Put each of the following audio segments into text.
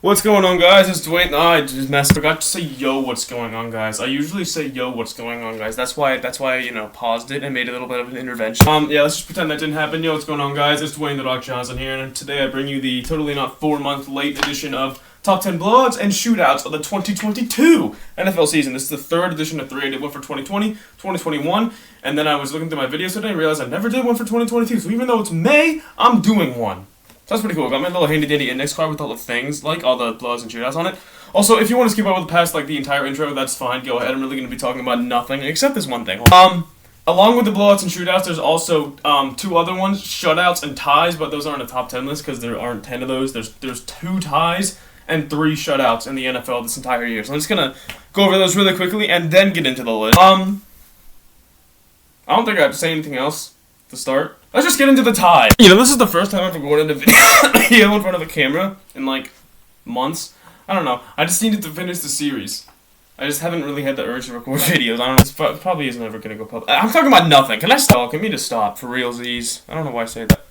What's going on, guys? It's Dwayne. I just forgot to say yo, what's going on, guys. I usually say yo, what's going on, guys. That's why I paused it and made a little bit of an intervention. Yeah, let's just pretend that didn't happen. Yo, what's going on, guys? It's Dwayne the Rock Johnson here, and today I bring you the totally not 4-month late edition of Top 10 Blowouts and Shootouts of the 2022 NFL season. This is the third edition of 3. I did one for 2020, 2021, and then I was looking through my videos today and realized I never did one for 2022. So even though it's May, I'm doing one. So that's pretty cool. Got my little handy-dandy index card with all the things, like all the blowouts and shootouts on it. Also, if you want to skip over the past, the entire intro, that's fine. Go ahead. I'm really going to be talking about nothing except this one thing. Along with the blowouts and shootouts, there's also two other ones, shutouts and ties, but those aren't a top 10 list because there aren't 10 of those. There's 2 ties and 3 shutouts in the NFL this entire year. So I'm just going to go over those really quickly and then get into the list. I don't think I have to say anything else to start. Let's just get into the tie. This is the first time I've recorded a video in front of a camera in, months. I don't know. I just needed to finish the series. I just haven't really had the urge to record videos. I don't know. It probably isn't ever going to go public. I'm talking about nothing. Can I stop? Can we just stop? For realsies. I don't know why I say that.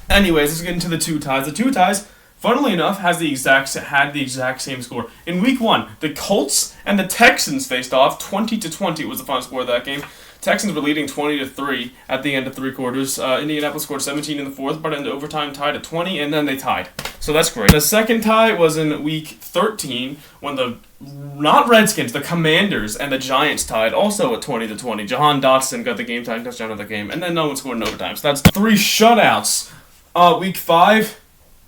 Anyways, let's get into the 2 ties. The 2 ties, funnily enough, had the exact same score. In week 1, the Colts and the Texans faced off. 20-20 was the final score of that game. Texans were leading 20-3 at the end of 3 quarters. Indianapolis scored 17 in the 4th, but into overtime tied at 20, and then they tied. So that's great. The second tie was in week 13 when the Redskins, the Commanders, and the Giants tied, also at 20-20. Jahan Dotson got the game-tying touchdown of the game, and then no one scored in overtime. So that's 3 shutouts. Week 5,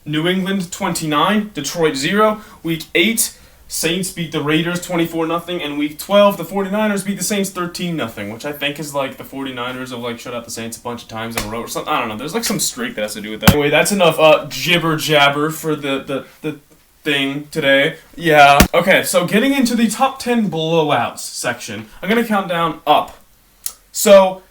New England 29, Detroit 0. Week 8, Saints beat the Raiders 24-0, and week 12, the 49ers beat the Saints 13-0, which I think is the 49ers have shut out the Saints a bunch of times in a row or something. I don't know. There's some streak that has to do with that. Anyway, that's enough jibber jabber for the thing today. Yeah. Okay, so getting into the top 10 blowouts section, I'm gonna count down up. So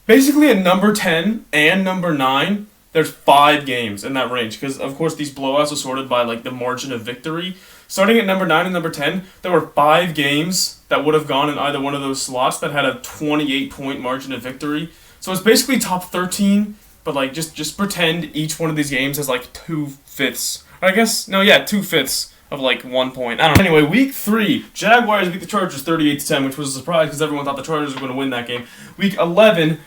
basically at number 10 and number 9, there's 5 games in that range because of course these blowouts are sorted by the margin of victory. Starting at number 9 and number 10, there were 5 games that would have gone in either one of those slots that had a 28-point margin of victory. So it's basically top 13, but just pretend each one of these games has 2/5. I guess, no, yeah, 2/5 of 1 point. I don't know. Anyway, week 3, Jaguars beat the Chargers 38-10, which was a surprise because everyone thought the Chargers were going to win that game. Week 11,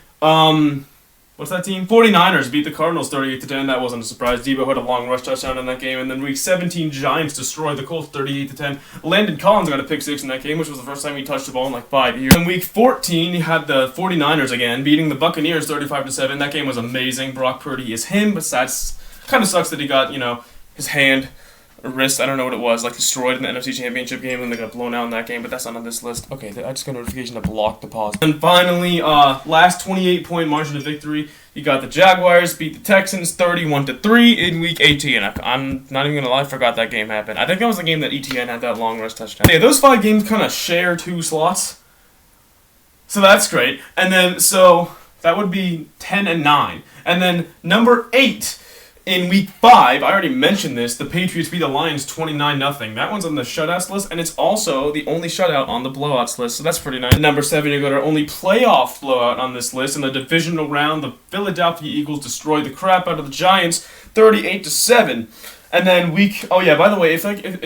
what's that team? 49ers beat the Cardinals 38-10. That wasn't a surprise. Debo had a long rush touchdown in that game. And then week 17, Giants destroyed the Colts 38-10. Landon Collins got a pick 6 in that game, which was the first time he touched the ball in 5 years. In week 14, you had the 49ers again, beating the Buccaneers 35-7. That game was amazing. Brock Purdy is him, but that's kind of sucks that he got, his hand or wrist, I don't know what it was, destroyed in the NFC Championship game, and they got blown out in that game, but that's not on this list. Okay, I just got a notification to block the pause. And finally, last 28-point margin of victory, you got the Jaguars beat the Texans 31-3 in week 18. I'm not even gonna lie, I forgot that game happened. I think that was the game that ETN had that long rush touchdown. Yeah, those 5 games kind of share 2 slots, so that's great. And then, so that would be 10 and 9. And then number 8, in week 5, I already mentioned this, the Patriots beat the Lions 29-0. That one's on the shutouts list, and it's also the only shutout on the blowouts list, so that's pretty nice. Number 7, you got our only playoff blowout on this list. In the divisional round, the Philadelphia Eagles destroyed the crap out of the Giants 38-7. And then by the way, if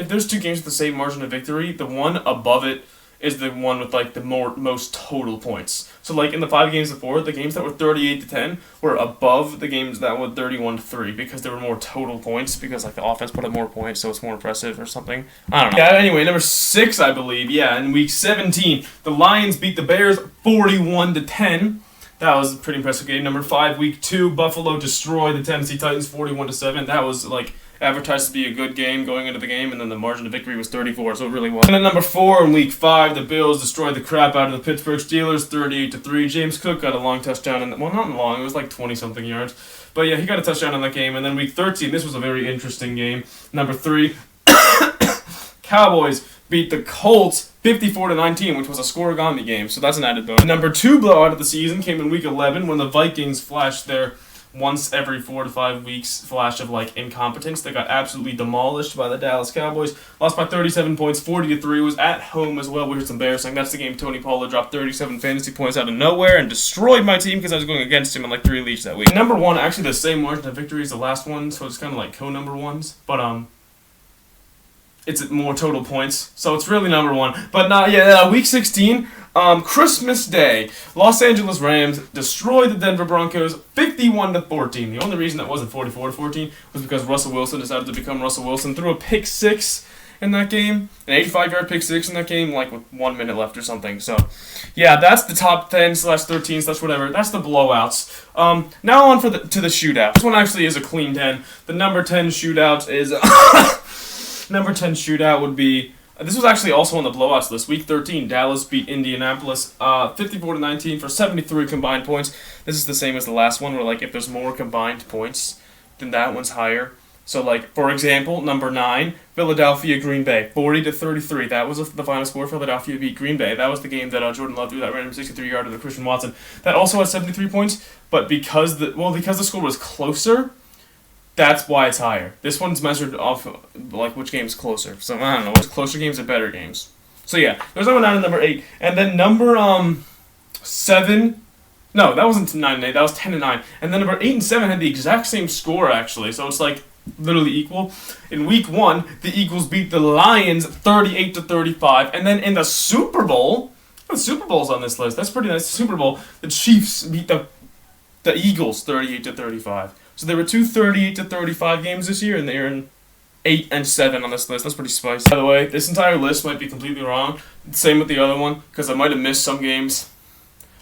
there's 2 games with the same margin of victory, the one above it is the one with the most total points. So in the 5 games before, the games that were 38-10 were above the games that were 31-3 because there were more total points because the offense put up more points, so it's more impressive or something. I don't know. Yeah, anyway, number 6, I believe. Yeah, in week 17, the Lions beat the Bears 41-10. That was a pretty impressive game. Number 5, week 2, Buffalo destroyed the Tennessee Titans 41-7. That was advertised to be a good game going into the game, and then the margin of victory was 34, so it really was. And then number 4, in week 5, the Bills destroyed the crap out of the Pittsburgh Steelers 38-3. James Cook got a long touchdown, not long, it was 20-something yards. But yeah, he got a touchdown in that game. And then week 13, this was a very interesting game. Number 3, Cowboys beat the Colts 54-19, which was a scoregami game, so that's an added bonus. Number 2 blowout of the season came in week 11 when the Vikings flashed their once every 4 to 5 weeks flash of incompetence. They got absolutely demolished by the Dallas Cowboys. Lost by 37 points, 40-3. Was at home as well, which is embarrassing. That's the game Tony Pollard dropped 37 fantasy points out of nowhere and destroyed my team because I was going against him in 3 leagues that week. Number 1, actually the same margin of victory as the last one, so it's kind of co-number ones. But it's more total points, so it's really number 1. But week 16, Christmas Day, Los Angeles Rams destroyed the Denver Broncos 51-14. The only reason that wasn't 44-14 was because Russell Wilson decided to become Russell Wilson, threw a pick 6 in that game, an 85-yard pick 6 in that game, like with 1 minute left or something. So, yeah, that's the top 10/13/whatever. That's the blowouts. Now on to the shootout. This one actually is a clean 10. The number 10 shootout is number 10 shootout would be. This was actually also on the blowouts list. Week 13, Dallas beat Indianapolis 54-19 for 73 combined points. This is the same as the last one, where like if there's more combined points, then that one's higher. So, like, for example, number 9, Philadelphia, Green Bay, 40-33. That was the final score. Philadelphia beat Green Bay. That was the game that Jordan Love threw that random 63-yarder to Christian Watson. That also had 73 points, but because the score was closer, that's why it's higher. This one's measured off, like, which game's closer. So, I don't know. Which closer games are better games. So, yeah. There's number 9 and number 8. And then number 7... No, that wasn't 9 and 8. That was 10 and 9. And then number 8 and 7 had the exact same score, actually. So, it's like literally equal. In week 1, the Eagles beat the Lions 38-35, and then in the Super Bowl, the Super Bowl's on this list. That's pretty nice. Super Bowl, the Chiefs beat the Eagles 38-35. So there were 2 38-35 games this year, and they're in 8 and 7 on this list. That's pretty spicy. By the way, this entire list might be completely wrong. Same with the other one, because I might have missed some games.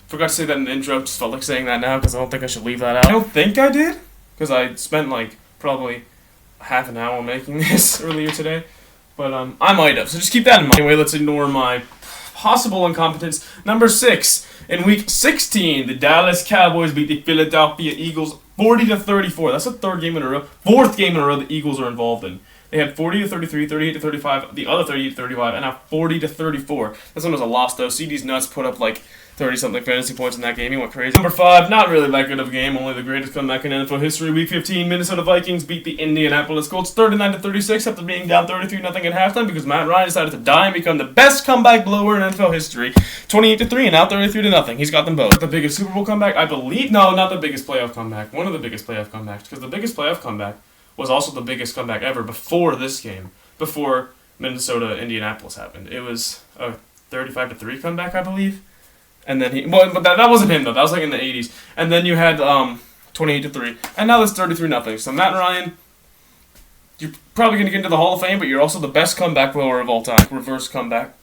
Forgot to say that in the intro. Just felt like saying that now, because I don't think I should leave that out. I don't think I did, because I spent like probably half an hour making this earlier today, but I might have, so just keep that in mind. Anyway, let's ignore my possible incompetence. Number 6, in week 16, the Dallas Cowboys beat the Philadelphia Eagles 40-34. That's the fourth game in a row the Eagles are involved in. They had 40-33, 38-35, the other 38-35, and now 40-34. This one was a loss though. CD's nuts put up like 30-something fantasy points in that game. He went crazy. Number 5, not really that good of a game. Only the greatest comeback in NFL history. Week 15, Minnesota Vikings beat the Indianapolis Colts 39-36 after being down 33-0 at halftime because Matt Ryan decided to die and become the best comeback blower in NFL history. 28-3 and now 33-0. He's got them both. The biggest Super Bowl comeback, I believe. No, not the biggest playoff comeback. One of the biggest playoff comebacks, because the biggest playoff comeback was also the biggest comeback ever before this game, before Minnesota-Indianapolis happened. It was a 35-3 comeback, I believe. And then but that wasn't him though. That was like in the 80s. And then you had 28-3, and now it's 33-0. So Matt Ryan, you're probably gonna get into the Hall of Fame, but you're also the best comeback blower of all time. Reverse comeback.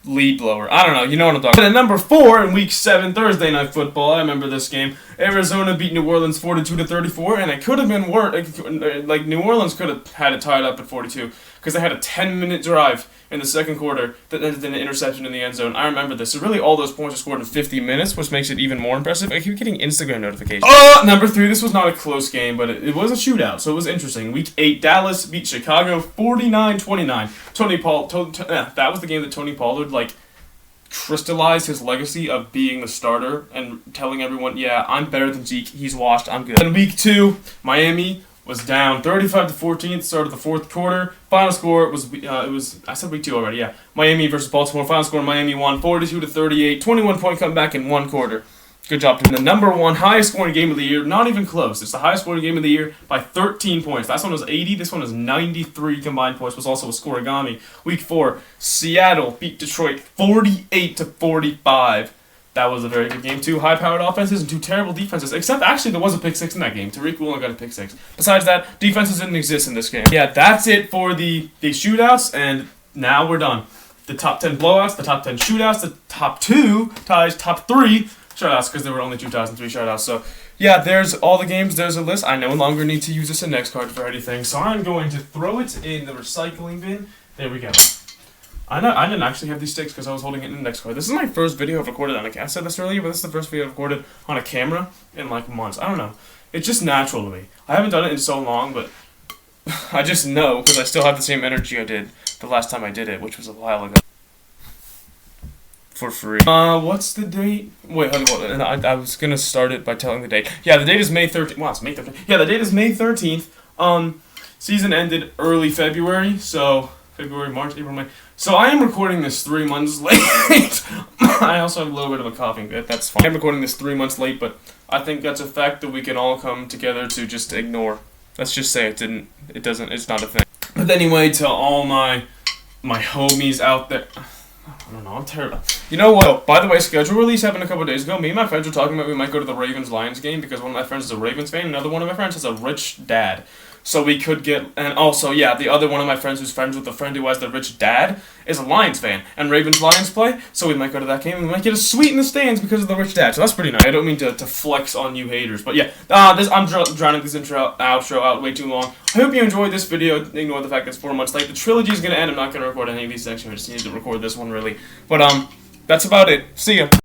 Lead blower. I don't know. You know what I'm talking about. And at number 4 in Week 7, Thursday Night Football, I remember this game. Arizona beat New Orleans 42-34, and it could have been worse. Like, New Orleans could have had it tied up at 42, because they had a 10-minute drive in the second quarter that ended in an interception in the end zone. I remember this. So really, all those points were scored in 50 minutes, which makes it even more impressive. I keep getting Instagram notifications. Number 3, this was not a close game, but it was a shootout, so it was interesting. Week 8, Dallas beat Chicago 49-29. That was the game that Tony Pollard, like, crystallized his legacy of being the starter and telling everyone, yeah, I'm better than Zeke, he's washed, I'm good. Then week 2, Miami was down 35-14 at the start of the fourth quarter. Final score was I said week 2 already, yeah. Miami versus Baltimore. Final score, Miami won 42-38, 21-point comeback in one quarter. Good job. And the number 1 highest scoring game of the year, not even close. It's the highest scoring game of the year by 13 points. Last one was 80. This one was 93 combined points. Was also a scoregami. Week 4, Seattle beat Detroit 48-45. That was a very good game. 2 high-powered offenses and 2 terrible defenses. Except, actually, there was a pick 6 in that game. Tariq Woolen got a pick 6. Besides that, defenses didn't exist in this game. Yeah, that's it for the shootouts, and now we're done. The top 10 blowouts, the top 10 shootouts, the top 2 ties, top 3 shutouts, because there were only 2003 shutouts. So, yeah, there's all the games. There's a list. I no longer need to use this index card for anything, so I'm going to throw it in the recycling bin. There we go. I didn't actually have these sticks because I was holding an index card. This is my first video I've recorded on a camera. I said this earlier, but this is the first video I've recorded on a camera in like months. I don't know. It's just natural to me. I haven't done it in so long, but I just know because I still have the same energy I did the last time I did it, which was a while ago. For free. What's the date? Wait, hold on. I was gonna start it by telling the date. Yeah, the date is May 13th. Wow, it's May 13th. Yeah, the date is May 13th. Season ended early February, so February, March, April, May. So I am recording this 3 months late. I also have a little bit of a coughing fit. That's fine. I'm recording this 3 months late, but I think that's a fact that we can all come together to just ignore. Let's just say it's not a thing. But anyway, to all my homies out there. I don't know, I'm terrible. You know what? Oh, by the way, schedule release happened a couple days ago. Me and my friends were talking about we might go to the Ravens-Lions game because one of my friends is a Ravens fan. Another one of my friends has a rich dad. So we could get... And also, yeah, the other one of my friends who's friends with a friend who has the rich dad is a Lions fan. And Ravens-Lions play, so we might go to that game and we might get a suite in the stands because of the rich dad. So that's pretty nice. I don't mean to flex on you haters. But yeah, I'm drowning this outro out way too long. I hope you enjoyed this video. Ignore the fact that it's 4 months late. The trilogy is going to end. I'm not going to record any of these sections. I just need to record this one, really. But, that's about it. See ya.